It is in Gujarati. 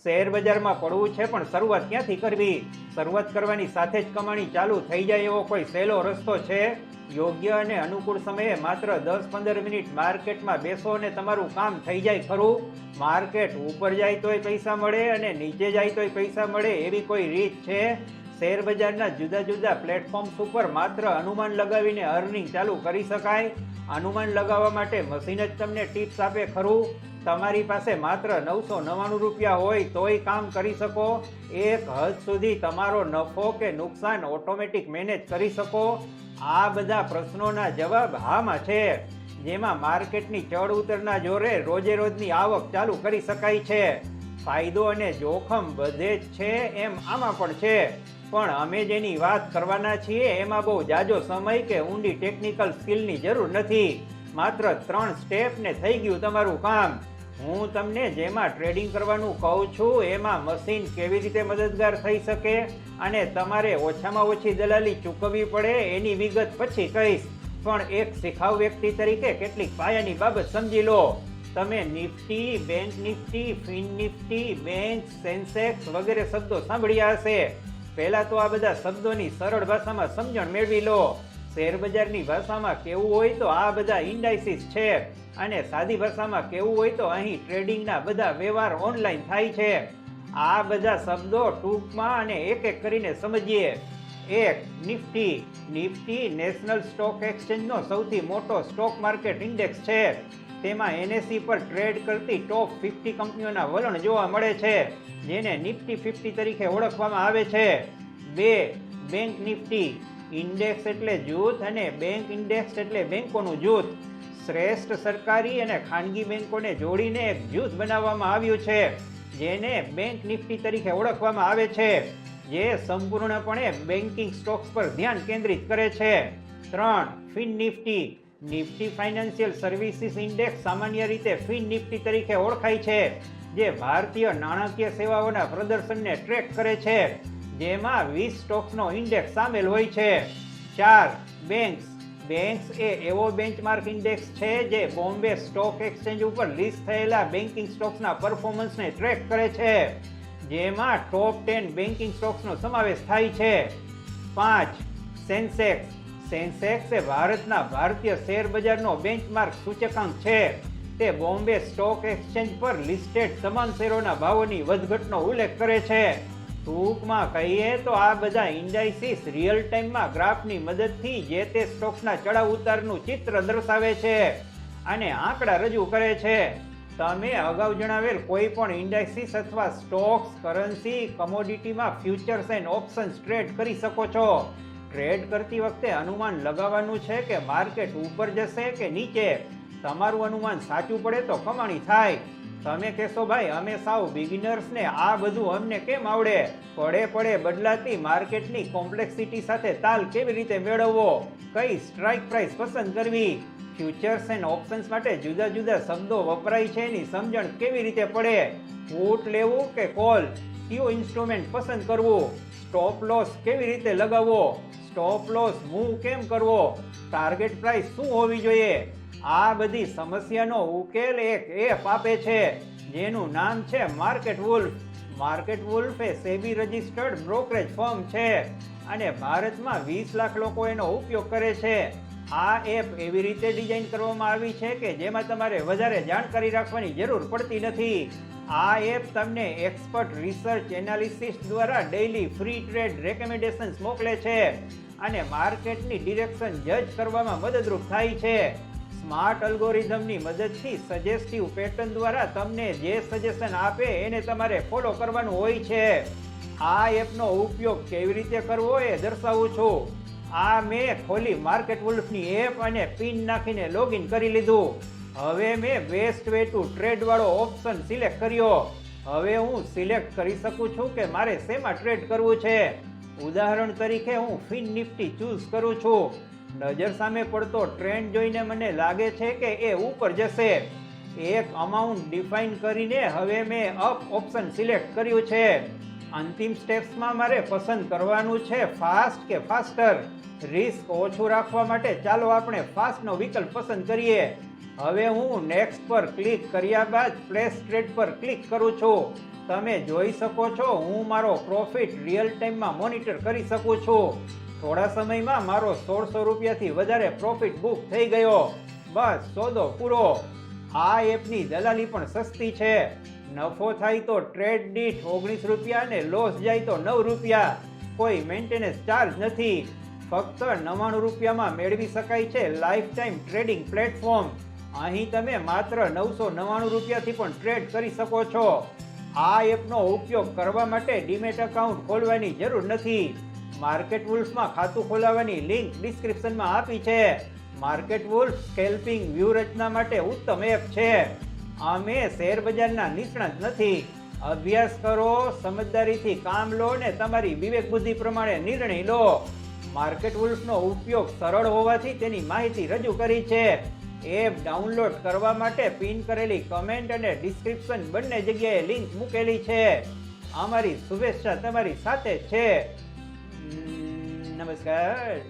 શેર બજારમાં પડવું છે, પણ શરૂઆત ક્યાંથી કરવી? શરૂઆત કરવાની સાથે જ કમાણી ચાલુ થઈ જાય એવો કોઈ સહેલો રસ્તો છે? યોગ્ય અને અનુકૂળ સમયે માત્ર 10-15 મિનિટ માર્કેટમાં બેસો અને તમારું કામ થઈ જાય ખરું? માર્કેટ ઉપર જાય તોય પૈસા મળે અને નીચે જાય તોય પૈસા મળે એવી કોઈ રીત છે? શેર બજારના જુદા જુદા પ્લેટફોર્મ્સ ઉપર માત્ર અનુમાન લગાવીને અર્નિંગ ચાલુ કરી શકાય? અનુમાન લગાવવા માટે મશીન જ તમને ટિપ્સ આપે ખરું? તમારી પાસે માત્ર 999 રૂપિયા હોય તોય કામ કરી શકો? એક હદ સુધી તમારો નફો કે નુકસાન ઓટોમેટિક મેનેજ કરી શકો? આ બધા પ્રશ્નોના જવાબ હામાં છે, જેમાં માર્કેટની ચડ ઉતરના જોરે રોજે રોજની આવક ચાલુ કરી શકાય છે. ફાયદો અને જોખમ બધે જ છે એમ આમાં પણ છે, પણ અમે જેની વાત કરવાના છીએ એમાં બહુ જાજો સમય કે ઊંડી ટેકનિકલ સ્કિલની જરૂર નથી. માત્ર 3 સ્ટેપ ને થઈ ગયું તમારું કામ. હું તમને જેમાં ટ્રેડિંગ કરવાનું કહું છું એમાં મશીન કેવી રીતે મદદગાર થઈ શકે અને તમારે ઓછામાં ઓછી દલાલી ચૂકવવી પડે એની વિગત પછી કહીશ, પણ એક શીખાવ વ્યક્તિ તરીકે કેટલીક પાયાની બાબત સમજી લો. તમે Nifty, bank Nifty, fin Nifty, bank, Sensex વગેરે શબ્દો સાંભળ્યા હશે. પહેલા તો આ બધા શબ્દોની સરળ ભાષામાં સમજણ મેળવી લો. શેર બજારની ભાષામાં કેવું હોય તો આ બધા ઇન્ડાઇસીસ છે, અને સાદી ભાષામાં કેવું હોય તો અહીં ટ્રેડિંગના બધા વ્યવહાર ઓનલાઈન થાય છે. આ બધા શબ્દો ટૂંકમાં અને એક એક કરીને સમજીએ. 1. નિફ્ટી. નિફ્ટી નેશનલ સ્ટોક એક્સચેન્જનો સૌથી મોટો સ્ટોક માર્કેટ ઇન્ડેક્સ છે. તેમાં NSE પર ટ્રેડ કરતી ટોપ 50 કંપનીઓના વલણ જોવા મળે છે, જેને નિફ્ટી 50 તરીકે ઓળખવામાં આવે છે. 2. Bank Nifty. ઇન્ડેક્સ એટલે જૂથ અને બેંક ઇન્ડેક્સ એટલે બેંકોનું જૂથ. શ્રેષ્ઠ સરકારી અને ખાનગી બેંકોને જોડીને એક જૂથ બનાવવામાં આવ્યું છે, જેને બેંક નિફ્ટી તરીકે ઓળખવામાં આવે છે, જે સંપૂર્ણપણે બેન્કિંગ સ્ટોક્સ પર ધ્યાન કેન્દ્રિત કરે છે. 3. Fin Nifty. Nifty financial services index સામાન્ય રીતે ફિન નિફ્ટી તરીકે ઓળખાય છે, જે ભારતીય નાણાકીય સેવાઓના પ્રદર્શનને ટ્રેક કરે છે, જેમાં 20 સ્ટોક્સનો ઇન્ડેક્સ સામેલ હોય છે. 4. બેંક્સ. બેંક્સ એ એવો બેન્ચમાર્ક ઇન્ડેક્સ છે જે બોમ્બે સ્ટોક એક્સચેન્જ ઉપર લિસ્ટ થયેલા બેન્કિંગ સ્ટોક્સના પરફોર્મન્સને ટ્રેક કરે છે, જેમાં ટોપ 10 બેન્કિંગ સ્ટોક્સનો સમાવેશ થાય છે. 5. સેન્સેક્સ. સેન્સેક્સ એ ભારતીય શેર બજારનો બેન્ચમાર્ક સૂચકાંક છે. તે બોમ્બે સ્ટોક એક્સચેન્જ પર લિસ્ટેડ તમામ શેરોના ભાવોની વધઘટનો ઉલ્લેખ કરે છે. ટૂંકમાં કહીએ તો આ બધા ઇન્ડાઇસીસ રિયલ ટાઈમમાં ગ્રાફની મદદથી જે તે સ્ટોક્સના ચડાવ ઉતારનું ચિત્ર દર્શાવે છે અને આંકડા રજૂ કરે છે. તમે અગાઉ જણાવેલ કોઈ પણ ઇન્ડાઇસીસ અથવા સ્ટોક્સ, કરન્સી, કમોડિટીમાં ફ્યુચર્સ એન્ડ ઓપ્શન્સ ટ્રેડ કરી શકો છો. ટ્રેડ કરતી વખતે અનુમાન લગાવવાનું છે કે માર્કેટ ઉપર જશે કે નીચે. તમારું અનુમાન સાચું પડે તો કમાણી થાય. તમે કહેશો ભાઈ અમે સાવ બિગિનર્સ ને આ બધું અમને કેમ આવડે? પડે બદલાતી માર્કેટની કોમ્પ્લેક્સિટી સાથે તાલ કેવી રીતે મેળવવો? કઈ સ્ટ્રાઇક પ્રાઇસ પસંદ કરવી? ફ્યુચર્સ એન્ડ ઓપ્શન્સ માટે જુદા જુદા શબ્દો વપરાય છે એની સમજણ કેવી રીતે પડે? પુટ લેવું કે કોલ? કયું ઇન્સ્ટ્રુમેન્ટ પસંદ કરવું? સ્ટોપ લોસ કેવી રીતે લગાવવો? સ્ટોપ લોસ મૂવ કેમ કરવો? ટાર્ગેટ પ્રાઇસ શું હોવી જોઈએ? આ બધી સમસ્યાનો ઉકેલ એક એપ આપે છે, જેનું નામ છે માર્કેટ વુલ્ફ. માર્કેટ વુલ્ફ એ સેબી રજિસ્ટર્ડ બ્રોકરેજ ફર્મ છે અને ભારતમાં 20 લાખ લોકો એનો ઉપયોગ કરે છે. આ એપ એવી રીતે ડિઝાઇન કરવામાં આવી છે કે જેમાં તમારે વધારે જાણકારી રાખવાની જરૂર પડતી નથી. આ એપ તમને એક્સપર્ટ રિસર્ચ એનાલિસિસ દ્વારા ડેઇલી ફ્રી ટ્રેડ રેકમેન્ડેશન્સ મોકલે છે અને માર્કેટની ડિરેક્શન જજ કરવામાં મદદરૂપ થાય છે. સ્માર્ટ અલ્ગોરિધમની મદદથી સજેસ્ટિવ પેટર્ન દ્વારા તમને જે સજેશન આપે એને તમારે ફોલો કરવાનું હોય છે. આ એપનો ઉપયોગ કેવી રીતે કરવો એ દર્શાવું છું. આ મેં ખોલી માર્કેટ વુલ્ફની એપ અને પિન નાખીને લોગિન કરી લીધું. હવે મેં બેસ્ટ વે ટુ ટ્રેડ વાળો ઓપ્શન સિલેક્ટ કર્યો. હવે હું સિલેક્ટ કરી શકું છું કે મારે શેમાં ટ્રેડ કરવું છે. ઉદાહરણ તરીકે હું ફિન નિફ્ટી ચૂઝ કરું છું. નજર સામે પડતો ટ્રેન્ડ જોઈને મને લાગે છે કે એ ઉપર જશે. એક અમાઉન્ટ ડિફાઇન કરીને હવે મેં અપ ઓપ્શન સિલેક્ટ કર્યું છે. અંતિમ સ્ટેપ્સમાં મારે પસંદ કરવાનું છે ફાસ્ટ કે ફાસ્ટર. રિસ્ક ઓછું રાખવા માટે ચાલો આપણે ફાસ્ટનો વિકલ્પ પસંદ કરીએ. હવે હું નેક્સ્ટ પર ક્લિક કર્યા બાદ પ્લેસ ટ્રેડ પર ક્લિક કરું છું. તમે જોઈ શકો છો હું મારો પ્રોફિટ રિયલ ટાઈમમાં મોનિટર કરી શકું છું. થોડા સમયમાં મારો 1600 રૂપિયાથી વધારે પ્રોફિટ બુક થઈ ગયો. બસ સોદો પૂરો. આ એપની દલાલી પણ સસ્તી છે. નફો થાય તો ટ્રેડ દીઠ 19 રૂપિયા અને લોસ જાય તો 9 રૂપિયા. કોઈ મેન્ટેનન્સ ચાર્જ નથી. ફક્ત 99 રૂપિયામાં મેળવી શકાય છે લાઈફ ટાઈમ ટ્રેડિંગ પ્લેટફોર્મ. અહીં તમે માત્ર 999 રૂપિયાથી પણ ટ્રેડ કરી શકો છો. આ એપનો ઉપયોગ કરવા માટે ડીમેટ એકાઉન્ટ ખોલવાની જરૂર નથી. માર્કેટ વુલ્ફમાં ખાતું ખોલાવવાની લિંક ડિસ્ક્રિપ્શનમાં આપી છે. માર્કેટ વુલ્ફ સ્કેલ્પિંગ વ્યૂહરચના માટે ઉત્તમ એપ છે. અમે શેર બજારના નિષ્ણાત નથી. અભ્યાસ કરો, સમજદારીથી કામ લો અને તમારી વિવેક બુદ્ધિ પ્રમાણે નિર્ણય લો. માર્કેટ વુલ્ફનો ઉપયોગ સરળ હોવાથી તેની માહિતી રજૂ કરી છે. એપ ડાઉનલોડ કરવા માટે પિન કરેલી કમેન્ટ અને ડિસ્ક્રિપ્શન બંને જગ્યાએ લિંક મૂકેલી છે. અમારી શુભેચ્છા તમારી સાથે છે. નમસ્કાર.